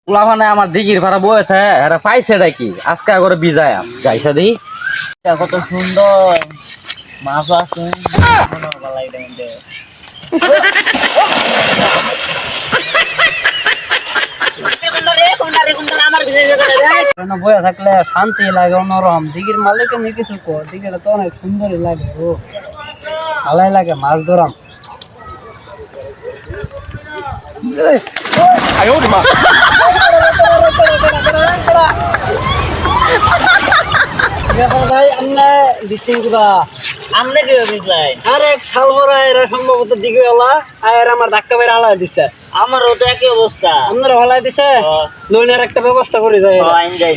পোলাভানে আমার দিঘির ভাড়া বয়েছে এরা পাইছে কি আজকে করে বিজায় যাইছে দি কত সুন্দর মাছ আছে বয়ে থাকলে শান্তি লাগে অন্যরকম দিঘির মালিক কিছু দিঘিটা তো অনেক সুন্দরই লাগে ও ভালাই লাগে মাছ ধরাম সম্ভবত দিকে আমার ধাক্কা বেড়ে আলা দিচ্ছে আমার ওটা একই অবস্থা আপনারা হলাই দিছে লোনের একটা ব্যবস্থা করে যায় যাই